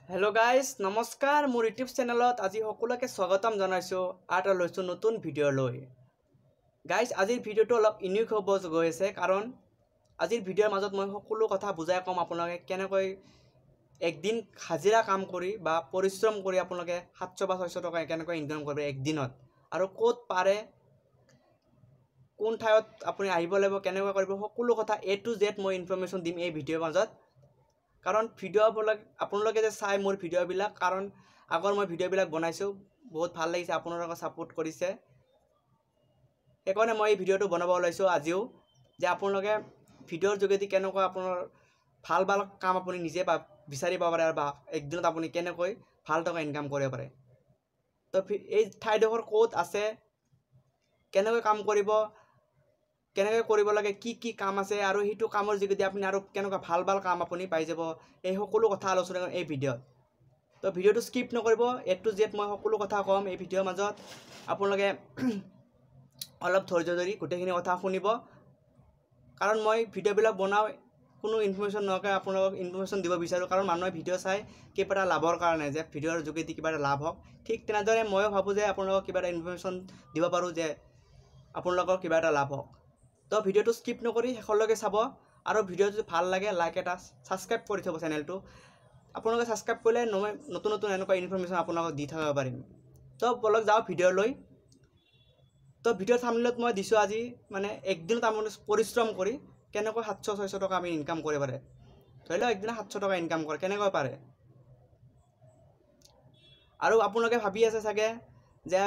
hello guys नमस्कार मोर YouTube चैनलत आज सकलोके स्वागतम जनाइছো आटा लैছো नतुन भिडिओ লৈ गाइस आजिर भिडिओটো अलप इउनिक হ'ব গৈ আছে কাৰণ আজিৰ ভিডিওৰ মাজত মই সকলো কথা বুজাই কম আপোনালোকে কেনেকৈ একদিন হাজিৰা কাম কৰি বা পৰিশ্ৰম কৰি আপোনালোকে 700 বা 600 টকা কেনেকৈ ইনকাম কৰিব একদিনত আৰু ক'ত পাৰে কোন ঠাইত আপুনি আহিব লাগিব কেনেকৈ কৰিব সকলো কথা A to Z মই ইনফৰমেশন দিম এই ভিডিওৰ মাজত कारण ভিডিও আপোনালোকে যে চাই মোৰ ভিডিও বিলাক কাৰণ আগৰ মই ভিডিও বিলাক বনাইছো বহুত ভাল লাগিছে আপোনালোকে সাপোৰ্ট কৰিছে সেইকাৰণে মই এই ভিডিওটো বনাব ওলাইছো আজিও যে আপোনালোকে ভিডিওৰ যোগেদি কেনেকৈ আপোনাৰ ভাল ভাল কাম আপুনি নিজে বিচাৰি পাব পাৰে বা একদিনত আপুনি কেনেকৈ ভাল টকা ইনকাম কৰিব পাৰে তো এই ঠাইডোখৰ ক'ত আছে কেনেকৈ কাম কৰিব লাগে কি কাম আছে আৰু হিটো কামৰ যোগেদি আপুনি আৰু কেনেকৈ ভাল ভাল কাম আপুনি পাই যাব এই সকলো কথা আলোচনা কৰিম এই ভিডিওত তো ভিডিওটো স্কিপ নকৰিব A to Z মই সকলো কথা কম এই ভিডিওৰ মাজত আপোনালোকে অলপ ধৈৰ্য ধৰি গোটেইখিনি কথা শুনিব কাৰণ মই ভিডিও বিলাক বনাও কোনো ইনফৰমেশন নকৈ আপোনালোকক ইনফৰমেশন দিব বিচাৰো কাৰণ মানুহে ভিডিও চাই কিবা লাভৰ কাৰণে যে ভিডিওৰ যোগেদি কিবা লাভ হওক ঠিক তেনেদৰে মইও ভাবো যে আপোনালোকক কিবা ইনফৰমেশন দিব পাৰো যে আপোনালোকৰ কিবা লাভ হওক তো ভিডিওটো স্কিপ নকৰি শেষলৈকে চাব আৰু ভিডিও যদি ভাল লাগে লাইক এটা সাবস্ক্ৰাইব কৰি থব চেনেলটো আপোনালোকে সাবস্ক্ৰাইব কৰিলে নতুন নতুন এনেকুৱা ইনফৰমেশন আপোনালোকক দি থাকিব পাৰিম তো বলক যাও ভিডিও লৈ তো ভিডিও থাম্বনেলত মই দিছো আজি মানে একদিনত আপুনি পৰিশ্ৰম কৰি কেনেকৈ 700 600 টকা আমি ইনকাম কৰিব পাৰে ধৰিলে একদিন 700 টকা ইনকাম কৰে কেনেকৈ পাৰে আৰু আপোনালোকে ভাবি আছে চাগে যে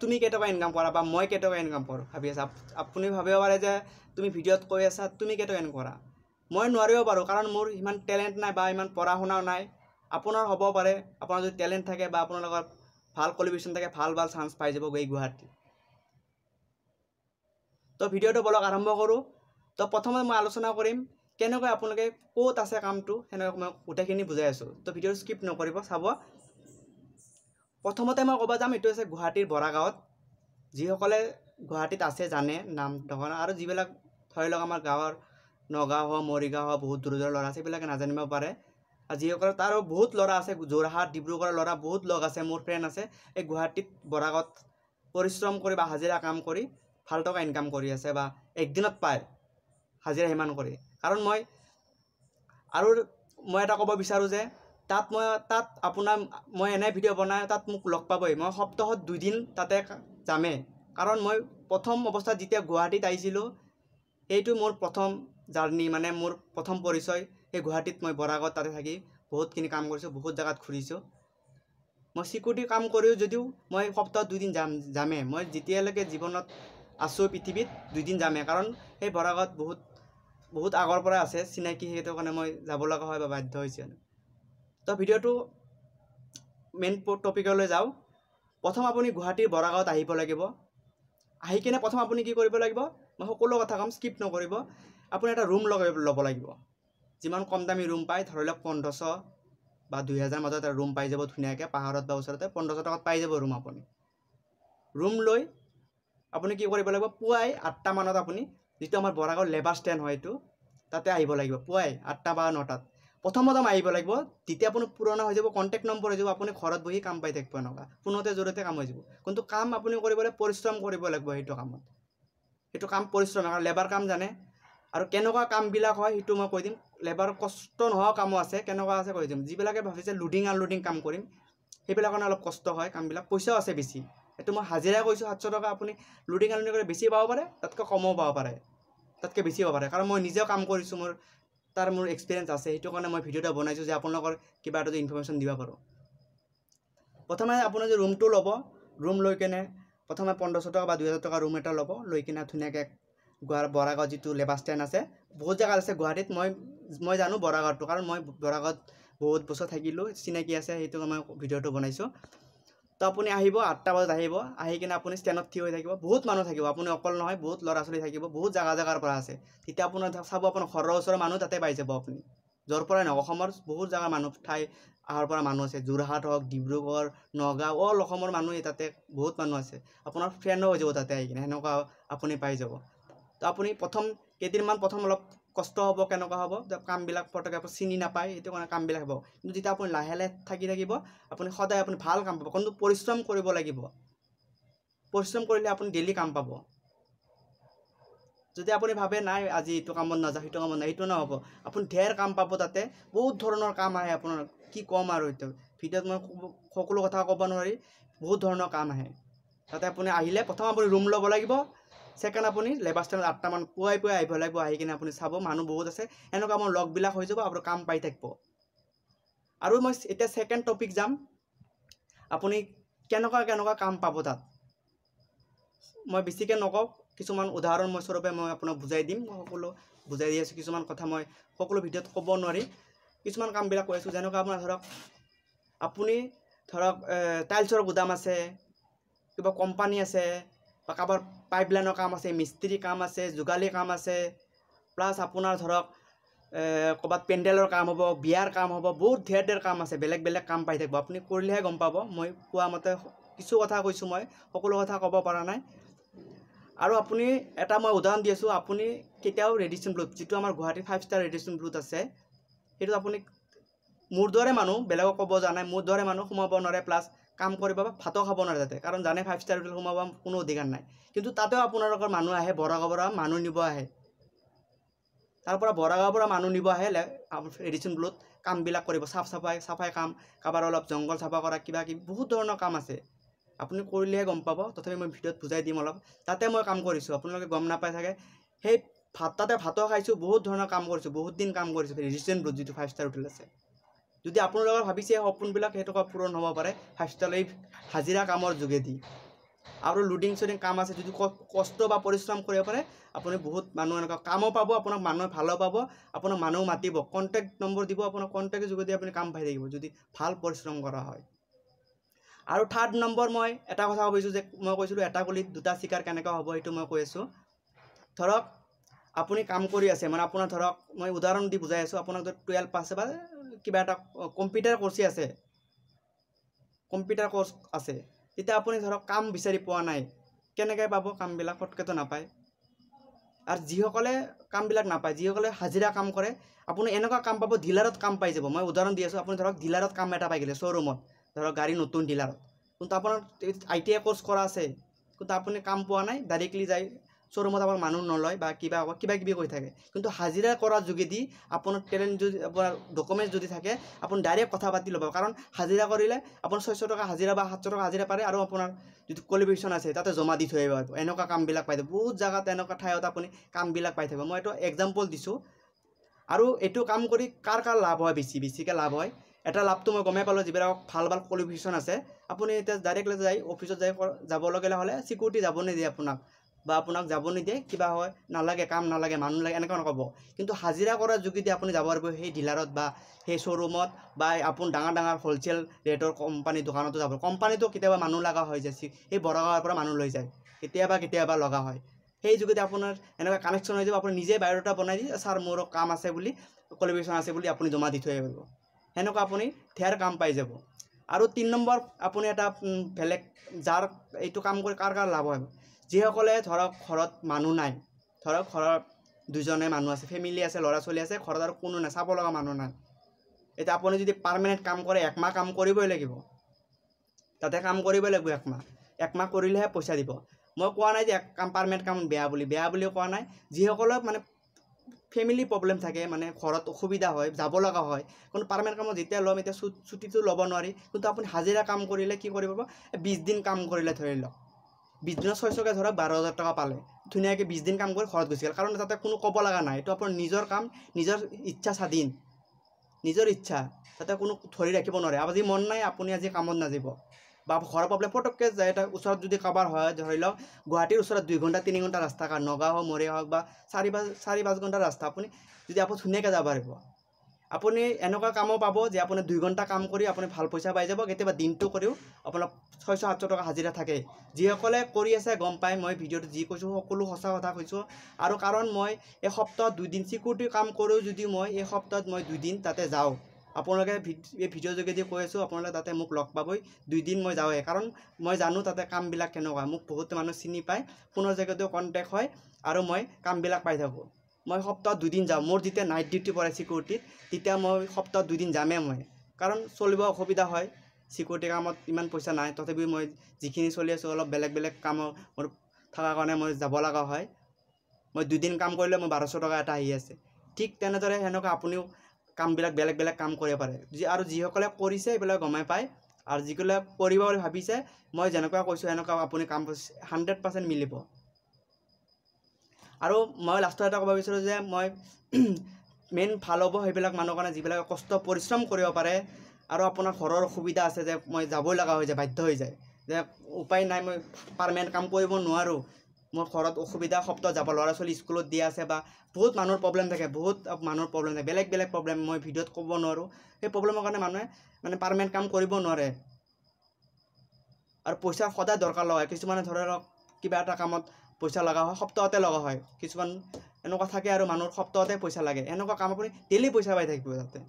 তুমি কেটকা ইনকাম কৰা বা মই কেটকা ইনকাম কৰো ভাবি আছে আপুনি ভাবিব পাৰে যে তুমি ভিডিওত কৈ আছা তুমি কেটকা ইনকাম কৰা মই নোৱাৰিব পাৰো কাৰণ মোৰ ইমান ট্যালেন্ট নাই বা ইমান পঢ়া শুনা নাই আপোনাৰ হ'ব পাৰে আপোনাৰ যদি ট্যালেন্ট থাকে বা আপোনাৰ লগত ভাল কোৱালিফিকেশন থাকে ভাল চান্স পাই যাব গৈ গুৱাহাটী তো ভিডিওটো বলক আৰম্ভ কৰো তো প্ৰথমে মই আলোচনা কৰিম কেনেকৈ আপোনালোকে ক'ত আছে কামটো হেনে মই উঠাখিনি বুজাই আছো তো ভিডিও স্কিপ নকৰিব চাব প্ৰথমতে মই ক'ব যাম এটো আছে গুৱাহাটীৰ বৰাগাঁৱত যিসকলে গুৱাহাটীত আছে জানে নাম দগন আৰু যিবিলাক ধৰি লওক আমাৰ গাঁৱৰ নগাঁও মৰিগাঁও বহুত দূৰ দূৰৰ ল'ৰা আছে বিলাকে নাজানিব পাৰে আৰু যিসকলে তাৰো বহুত ল'ৰা আছে যোৰহাট ডিব্ৰুগড়ৰ ল'ৰা বহুত লগ আছে মোৰ ফ্ৰেন্ড আছে এই গুৱাহাটীত বৰাগাঁৱত পৰিশ্ৰম কৰি বা হাজিৰা কাম কৰি ভাল টকা ইনকাম কৰি আছে বা একদিনত পায় হাজিৰা হিমান কৰি কাৰণ মই এটা ক'ব বিচাৰো যে তাত আপোনাৰ মই এনে ভিডিও বনাই তাত মোক লগ পাবই মই সপ্তাহত 2 দিন তাতে যামে কাৰণ মই প্ৰথম অৱস্থাত যেতিয়া গুৱাহাটীত আইছিলো এইটো মোৰ প্ৰথম জাৰ্নি মানে মোৰ প্ৰথম পৰিচয় এই গুৱাহাটীত মই বৰাগাঁৱত তাতে থাকি বহুতখিনি কাম কৰিছো বহুত জায়গাত ঘুৰিছো মই সিকিউৰিটি কাম কৰিও যদিও মই সপ্তাহত 2 দিন যামে মই যেতিয়ালৈকে জীৱনত আছো পৃথিৱীত 2 দিন যামে কাৰণ এই বৰাগাঁৱত বহুত আগৰ পৰা আছে চিনাকি হেতু কাৰণে মই যাব লগা হয় বা বাধ্য হৈছে তো ভিডিওটো মেইন টপিকলৈ যাও প্ৰথম আপুনি গুৱাহাটীৰ বৰাগাঁৱত আহিব লাগিব আহি কিনে প্ৰথম আপুনি কি কৰিব লাগিব মই সকলো কথা কম স্কিপ নকৰিব আপুনি এটা ৰুম ল'ব লাগিব যিমান কম দামী ৰুম পায় ধৰিলক 1500 বা 2000 মাজত এটা ৰুম পাই যাব ধুনিয়াকে পাহাৰত বা ওচৰতে 1500 টকাত পাই যাব ৰুম আপুনি ৰুম লৈ আপুনি কি কৰিব লাগিব পুৱাই 8টা মানত আপুনি যেটো আমাৰ বৰাগাঁও লেবাৰ ষ্টেণ্ড হয় এটো তাতে আহিব লাগিব পুৱাই 8টা বা 9টাত প্ৰথমতে আহিব লাগিব তেতিয়া আপুনি পুৰণা হৈ যাব কন্টাক্ট নম্বৰ হৈ যাব আপুনি ঘৰত বহি কাম পাই থাকিব নকা ফোনতে জৰিয়তে কাম হৈ যাব কিন্তু কাম আপুনি কৰিবলৈ পৰিশ্ৰম কৰিব লাগিব হেতু কামত হেতু কাম পৰিশ্ৰম আৰু লেবাৰ কাম জানে আৰু কেনেকুৱা কাম বিলাক হয় হেতু মই কৈ দিম লেবাৰ কষ্ট নহয় কাম আছে কেনেকুৱা আছে কৈ দিম যিবিলাকে ভাবিছে লোডিং আনলোডিং কাম কৰিম হেবিলাক কাৰণে অলপ কষ্ট হয় কাম বিলাক পইচাও আছে বেছি এটো মই হাজিৰা কৈছো 700 টকা আপুনি লোডিং আনলোডিং কৰি বেছি পাব পাৰে তাতকৈ কমও পাব পাৰে তাতকৈ বেছি পাব পাৰে কাৰণ মই নিজেও কাম কৰিছো মোৰ এক্সপেৰিয়েন্স আছে হেতু কাৰণে মই ভিডিওটা বনাইছো যে আপোনালোকৰ কিবা এটা ইনফৰমেশন দিবা পাৰো প্ৰথমে আপুনি যে ৰুমটো ল'ব ৰুম লৈ কেনে প্ৰথমে 1500 টকা বা 2000 টকা ৰুম এটা ল'ব লৈ কিনা ধুনিয়াকে বৰাগাঁও যেটো লেবাৰ ষ্টেণ্ড আছে বহুত জায়গা আছে গুৱাহাটীত মই জানো বৰাগাঁওটো কাৰণ মই বৰাগাঁৱত বহুত বছৰ থাকিলো চিনাকি আছে হেতু মই ভিডিওটো বনাইছো তো আপুনি আহিব 8টা বজাত আহিব আহি কিনা আপুনি ষ্টেণ্ডত থিয় হৈ থাকিব বহুত মানুহ থাকিব আপুনি অকল নহয় বহুত ল'ৰা ছোৱালী থাকিব বহুত জাগাৰ পৰা আছে তেতিয়া আপোনাৰ চাব আপোনাৰ ঘৰৰ ওচৰৰ মানুহ তাতে পাই যাব আপুনি জৰ পৰা ন অসমৰ বহুত জাগা মানুহ ঠাই আহাৰ পৰা মানুহ আছে যোৰহাট হওক ডিব্ৰুগড় নগাঁও অসমৰ মানুহ তাতে বহুত মানুহ আছে আপোনাৰ ফ্ৰেন্ড হৈ যাব তাতে আহি কিনা হেনকা আপুনি পাই যাব তো আপুনি প্ৰথম কেদিনমান প্ৰথম অলপ কষ্ট হ'ব কেনেকুৱা হ'ব কামবিলাক পটককৈ আপুনি চিনি নাপায় সেইটো কাৰণে কামবিলাক হ'ব কিন্তু যেতিয়া আপুনি লাহে লাহে থাকি থাকিব আপুনি সদায় আপুনি ভাল কাম পাব কিন্তু পৰিশ্ৰম কৰিব লাগিব পৰিশ্ৰম কৰিলে আপুনি ডেইলি কাম পাব যদি আপুনি ভাবে নাই আজি এইটো কামত নাযাওঁ সেইটো কামত নাই সেইটো নহ'ব আপুনি ঢেৰ কাম পাব তাতে বহুত ধৰণৰ কাম আহে আপোনাৰ কি ক'ম আৰু এইটো ভিডিঅ'ত মই সকলো কথা ক'ব নোৱাৰি বহুত ধৰণৰ কাম আহে তাতে আপুনি আহিলে প্ৰথম আপুনি ৰুম ল'ব লাগিব সেকেন্ড আপুনি লেবাৰ ষ্টেণ্ডত 8টা মান পুৱাই আহিব লাগিব আহি কিনে আপুনি চাব মানুহ বহুত আছে এনেকুৱা মোৰ লগবিলাক হৈ যাব আপুনি কাম পাই থাকিব আৰু মই এতিয়া সেকেন্ড টপিক যাম আপুনি কেনেকুৱা কাম পাব তাত মই বেছিকৈ নকওঁ কিছুমান উদাহৰণ মই স্বৰূপে মই আপোনাক বুজাই দিম মই সকলো বুজাই দি আছোঁ কিছুমান কথা মই সকলো ভিডিঅ'ত ক'ব নোৱাৰি কিছুমান কামবিলাক কৈ আছোঁ যেনেকুৱা আপোনাৰ ধৰক আপুনি ধৰক টাইলছৰ গুদাম আছে কিবা কোম্পানী আছে বা কাৰোবাৰ পাইপলাইনৰ কাম আছে মিস্ত্ৰী কাম আছে যোগালী কাম আছে প্লাছ আপোনাৰ ধৰক ক'ৰবাত পেণ্ডেলৰ কাম হ'ব বিয়াৰ কাম হ'ব বহুত ঢেৰ কাম আছে বেলেগ বেলেগ কাম পাই থাকিব আপুনি কৰিলেহে গম পাব মই কোৱা মতে কিছু কথা কৈছোঁ মই সকলো কথা ক'ব পৰা নাই আৰু আপুনি এটা মই উদাহৰণ দি আছোঁ আপুনি কেতিয়াও ৰেডিশ্যন ব্লুত যিটো আমাৰ গুৱাহাটীৰ 5 ষ্টাৰ ৰেডিশ্যন ব্লুত আছে সেইটো আপুনি মোৰ দৰে মানুহ বেলেগক ক'ব জানে মোৰ দৰে মানুহ সোমাব নোৱাৰে প্লাছ কাম কৰিব ভাতো খাব নোৱাৰে তাতে কাৰণ জানে 5 ষ্টাৰ হোটেল সোমাব কোনো অধিকাৰ নাই কিন্তু তাতেও আপোনালোকৰ মানুহ আহে বৰাগাঁৱৰ পৰা মানুহ নিব আহে তাৰ পৰা বৰাগাঁৱৰ পৰা মানুহ নিব আহে ৰেডিশ্যন ব্লুত কামবিলাক কৰিব চাফাই কাম কাৰোবাৰ অলপ জংঘল চাফা কৰা কিবা কিবি বহুত ধৰণৰ কাম আছে আপুনি কৰিলেহে গম পাব তথাপি মই ভিডিঅ'ত বুজাই দিম অলপ তাতে মই কাম কৰিছোঁ আপোনালোকে গম নাপাই থাকে সেই তাতে ভাতো খাইছোঁ বহুত ধৰণৰ কাম কৰিছোঁ বহুত দিন কাম কৰিছোঁ ৰেডিশ্যন ব্লুত যিটো 5 ষ্টাৰ হোটেল আছে যদি আপোনালোকৰ ভাবিছে সপোনবিলাক সেইটো পূৰণ হ'ব পাৰে 5 ষ্টাৰ এই হাজিৰা কামৰ যোগেদি আৰু লোডিং চডিং কাম আছে যদি কষ্ট বা পৰিশ্ৰম কৰিব পাৰে আপুনি বহুত মানুহ এনেকুৱা কামো পাব আপোনাক মানুহে ভালো পাব আপোনাক মানুহ মাতিব কণ্টেক্ট নম্বৰ দিব আপোনাক কণ্টেক্টৰ যোগেদি আপুনি কাম পাই থাকিব যদি ভাল পৰিশ্ৰম কৰা হয় আৰু থাৰ্ড নম্বৰ মই এটা কথা কৈছোঁ যে মই কৈছিলোঁ এটা গুলিত দুটা চিকাৰ কেনেকুৱা হ'ব সেইটো মই কৈ আছোঁ ধৰক আপুনি কাম কৰি আছে মানে আপোনাৰ ধৰক মই উদাহৰণ দি বুজাই আছোঁ আপোনাক যদি 12 পাছ বা কিবা এটা কম্পিউটাৰ কোৰ্চ আছে তেতিয়া আপুনি ধৰক কাম বিচাৰি পোৱা নাই কেনেকৈ পাব কামবিলাক ফটকেতো নাপায় আৰু যিসকলে কামবিলাক নাপায় যিসকলে হাজিৰা কাম কৰে আপুনি এনেকুৱা কাম পাব ডিলাৰত কাম পাই যাব মই উদাহৰণ দি আছোঁ আপুনি ধৰক ডিলাৰত কাম এটা পাই গ'লে শ্ব'ৰুমত ধৰক গাড়ী নতুন ডিলাৰত কিন্তু আপোনাৰ ITI কোৰ্চ কৰা আছে কিন্তু আপুনি কাম পোৱা নাই ডাইৰেক্টলি যাই শ্ব'ৰুমত আপোনাৰ মানুহ নলয় বা কিবা কিবি কৈ থাকে কিন্তু হাজিৰা কৰাৰ যোগেদি আপোনাৰ টেলেণ্ট যদি আপোনাৰ ডকুমেণ্টছ যদি থাকে আপুনি ডাইৰেক্ট কথা পাতি ল'ব কাৰণ হাজিৰা কৰিলে আপোনাৰ 600 টকা হাজিৰা বা 700 টকা হাজিৰা পাৰে আৰু আপোনাৰ যিটো কোৱালিফিকেশ্যন আছে তাতে জমা দি থৈ আহিব এনেকুৱা কামবিলাক পাই থাকিব বহুত জেগাত এনেকুৱা ঠাইত আপুনি কামবিলাক পাই থাকিব মই এইটো এক্সাম্পল দিছোঁ আৰু এইটো কাম কৰি কাৰ লাভ হয় বেছিকৈ লাভ হয় এটা লাভটো মই গমেই পালোঁ যিবিলাক ভাল কোৱালিফিকেশ্যন আছে আপুনি এতিয়া ডাইৰেক্টলি যাই অফিচত যাব লগা হ'লে চিকিউৰিটি যাব নিদিয়ে আপোনাক বা আপোনাক যাব নিদিয়ে কিবা হয় নালাগে কাম নালাগে মানুহ লাগে এনেকুৱা নক'ব কিন্তু হাজিৰা কৰাৰ যোগেদি আপুনি যাব পাৰিব সেই ডিলাৰত বা সেই শ্ব'ৰুমত বা আপুনি ডাঙৰ হ'লচেল ৰেটৰ কোম্পানী দোকানতো যাব কোম্পানীতো কেতিয়াবা মানুহ লগা হৈ যায় সেই বৰাগাঁৱৰ পৰা মানুহ লৈ যায় কেতিয়াবা লগা হয় সেই যোগেদি আপোনাৰ এনেকুৱা কানেকশ্যন হৈ যাব আপুনি নিজে বায়'ডাটা বনাই দি ছাৰ মোৰ কাম আছে বুলি কোৱালিফিকেশ্যন আছে বুলি আপুনি জমা দি থৈ আহিব সেনেকুৱা আপুনি ঢেৰ কাম পাই যাব আৰু 3 নম্বৰ আপুনি এটা বেলেগ যাৰ এইটো কাম কৰি কাৰ লাভ হয় যিসকলে ধৰক ঘৰত মানুহ নাই ধৰক ঘৰত দুজনে মানুহ আছে ফেমিলি আছে ল'ৰা ছোৱালী আছে ঘৰত আৰু কোনো নাই চাব লগা মানুহ নাই এতিয়া আপুনি যদি পাৰ্মানেণ্ট কাম কৰে 1 মাহ কাম কৰিবই লাগিব তাতে কাম কৰিবই লাগিব 1 মাহ কৰিলেহে পইচা দিব মই কোৱা নাই যে পাৰ্মানেণ্ট কাম বেয়া বুলি কোৱা নাই যিসকলক মানে ফেমিলি প্ৰব্লেম থাকে মানে ঘৰত অসুবিধা হয় যাব লগা হয় কিন্তু পাৰ্মানেণ্ট কামত যেতিয়া ল'ম এতিয়া ছুটিটো ল'ব নোৱাৰি কিন্তু আপুনি হাজিৰা কাম কৰিলে কি কৰিব 20 দিন কাম কৰিলে ধৰি লওক 20 দিনত 600কৈ ধৰক 12,000 টকা পালে ধুনীয়াকৈ 20 দিন কাম কৰি ঘৰত গুচি গ'ল কাৰণ তাতে কোনো ক'ব লগা নাই এইটো আপোনাৰ নিজৰ কাম নিজৰ ইচ্ছা স্বাধীন নিজৰ ইচ্ছা তাতে কোনো ধৰি ৰাখিব নোৱাৰে আজি মন নাই আপুনি আজি কামত নাযাব বা ঘৰৰ প্ৰব্লেম পটককৈ যায় এটা ওচৰত যদি কাৰোবাৰ হয় ধৰি লওক গুৱাহাটীৰ ওচৰত 2 ঘণ্টা 3 ঘণ্টা ৰাস্তা কাৰণ নগাঁও হওক মৰিয়া হওক বা 4-5 ঘণ্টা ৰাস্তা আপুনি ধুনীয়াকৈ যাব পাৰিব আপুনি এনেকুৱা কামো পাব যে আপুনি 2 ঘণ্টা কাম কৰি আপুনি ভাল পইচা পাই যাব কেতিয়াবা দিনটো কৰিও আপোনাৰ 600-700 টকা হাজিৰা থাকে যিসকলে কৰি আছে গম পায় মই ভিডিঅ'ত যি কৈছোঁ সকলো সঁচা কথা কৈছোঁ আৰু কাৰণ মই এই সপ্তাহত 2 দিন চিকিউৰিটি কাম কৰোঁ যদি মই এই সপ্তাহত মই 2 দিন তাতে যাওঁ আপোনালোকে এই ভিডিঅ'ৰ যোগেদি কৈ আছোঁ আপোনালোকে তাতে মোক লগ পাবই 2 দিন মই যাওঁৱে কাৰণ মই জানো তাতে কামবিলাক কেনেকুৱা মোক বহুত মানুহ চিনি পায় ফোনৰ যোগেদিও কণ্টেক্ট হয় আৰু মই কামবিলাক পাই থাকোঁ মই সপ্তাহত 2 দিন যাওঁ মোৰ যেতিয়া নাইট ডিউটি পৰে চিকিউৰিটিত তেতিয়া মই সপ্তাহত 2 দিন যামেই মই কাৰণ চলিব অসুবিধা হয় চিকিউৰিটি কামত ইমান পইচা নাই তথাপিও মই যিখিনি চলি আছোঁ অলপ বেলেগ কাম মোৰ থকাৰ কাৰণে মই যাব লগা হয় মই 2 দিন কাম কৰিলে মই 1200 টকা এটা আহি আছে ঠিক তেনেদৰে সেনেকুৱা আপুনিও কামবিলাক বেলেগ কাম কৰিব পাৰে আৰু যিসকলে কৰিছে এইবিলাক গমাই পায় আৰু যিসকলে কৰিব বুলি ভাবিছে মই যেনেকুৱা কৈছোঁ এনেকুৱা আপুনি কাম 100% মিলিব আৰু মই লাষ্টত এটা ক'ব বিচাৰোঁ যে মই মেইন ভাল হ'ব সেইবিলাক মানুহৰ কাৰণে যিবিলাক কষ্ট পৰিশ্ৰম কৰিব পাৰে আৰু আপোনাৰ ঘৰৰ অসুবিধা আছে যে মই যাবই লগা হৈ যায় বাধ্য হৈ যায় যে উপায় নাই মই পাৰ্মানেণ্ট কাম কৰিব নোৱাৰোঁ মোৰ ঘৰত অসুবিধা সপ্তাহ যাব ল'ৰা ছোৱালী স্কুলত দিয়া আছে বা বহুত মানুহৰ প্ৰব্লেম থাকে বেলেগ প্ৰব্লেম মই ভিডিঅ'ত ক'ব নোৱাৰোঁ সেই প্ৰব্লেমৰ কাৰণে মানুহে মানে পাৰ্মানেণ্ট কাম কৰিব নোৱাৰে আৰু পইচা সদায় দৰকাৰ লগা হয় কিছুমানে ধৰক কিবা এটা কামত পইচা লগা হয় সপ্তাহতে লগা হয় কিছুমান এনেকুৱা থাকে আৰু মানুহৰ সপ্তাহতে পইচা লাগে এনেকুৱা কাম আপুনি ডেইলি পইচা পাই থাকিব যাতে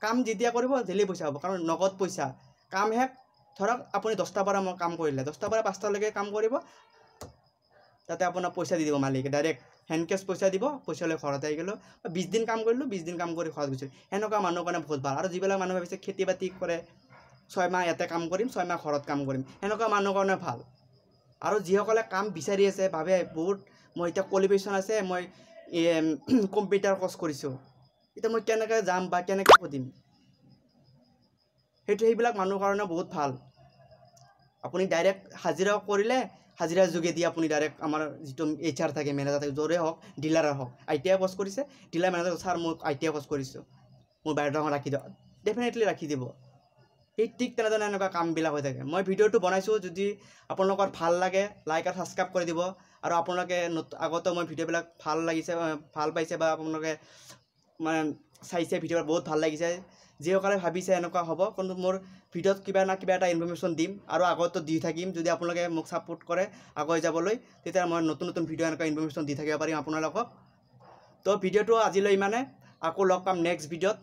কাম যেতিয়া কৰিব ডেইলি পইচা হ'ব কাৰণ নগদ পইচা কাম শেষ ধৰক আপুনি 10টাৰ পৰা মই কাম কৰিলে 10টাৰ পৰা 5টালৈকে কাম কৰিব তাতে আপোনাৰ পইচা দি দিব মালিকে ডাইৰেক্ট হেণ্ড কেছ পইচা দিব পইচা লৈ ঘৰত আহি গ'লোঁ 20 দিন কাম কৰিলোঁ 20 দিন কাম কৰি ঘৰত গৈছোঁ এনেকুৱা মানুহৰ কাৰণে বহুত ভাল আৰু যিবিলাক মানুহে ভাবিছে খেতি বাতি কৰে 6 মাহ ইয়াতে কাম কৰিম 6 মাহ ঘৰত কাম কৰিম এনেকুৱা মানুহৰ কাৰণে ভাল আৰু যিসকলে কাম বিচাৰি আছে ভাবে বহুত মই এতিয়া কোৱালিফিকেশ্যন আছে মই কম্পিউটাৰ কোৰ্চ কৰিছোঁ এতিয়া মই কেনেকৈ যাম বা কেনেকৈ সুধিম সেইবিলাক মানুহৰ কাৰণে বহুত ভাল আপুনি ডাইৰেক্ট হাজিৰা কৰিলে হাজিৰাৰ যোগেদি আপুনি ডাইৰেক্ট আমাৰ যিটো HR থাকে মেনেজাৰ থাকে য'ৰে হওক ডিলাৰৰ হওক ITI কোৰ্চ কৰিছে ডিলাৰ মেনেজাৰ ছাৰ মই ITI কোৰ্চ কৰিছোঁ মোৰ বাহিৰত ৰাখি দিয়ক ডেফিনেটলি ৰাখি দিব সেই ঠিক তেনেধৰণে এনেকুৱা কামবিলাক হৈ থাকে মই ভিডিঅ'টো বনাইছোঁ যদি আপোনালোকৰ ভাল লাগে লাইক আৰু ছাবস্ক্ৰাইব কৰি দিব আৰু আপোনালোকে আগতে মই ভিডিঅ'বিলাক ভাল লাগিছে ভাল পাইছে বা আপোনালোকে মানে চাইছে ভিডিঅ'বিলাক বহুত ভাল লাগিছে যিসকলে ভাবিছে এনেকুৱা হ'ব কিন্তু মোৰ ভিডিঅ'ত কিবা না কিবা এটা ইনফৰমেশ্যন দিম আৰু আগতো দি থাকিম যদি আপোনালোকে মোক ছাপোৰ্ট কৰে আগুৱাই যাবলৈ তেতিয়া মই নতুন ভিডিঅ' এনেকুৱা ইনফৰমেশ্যন দি থাকিব পাৰিম আপোনালোকক তো ভিডিঅ'টো আজিলৈ ইমানে আকৌ লগ পাম নেক্সট ভিডিঅ'ত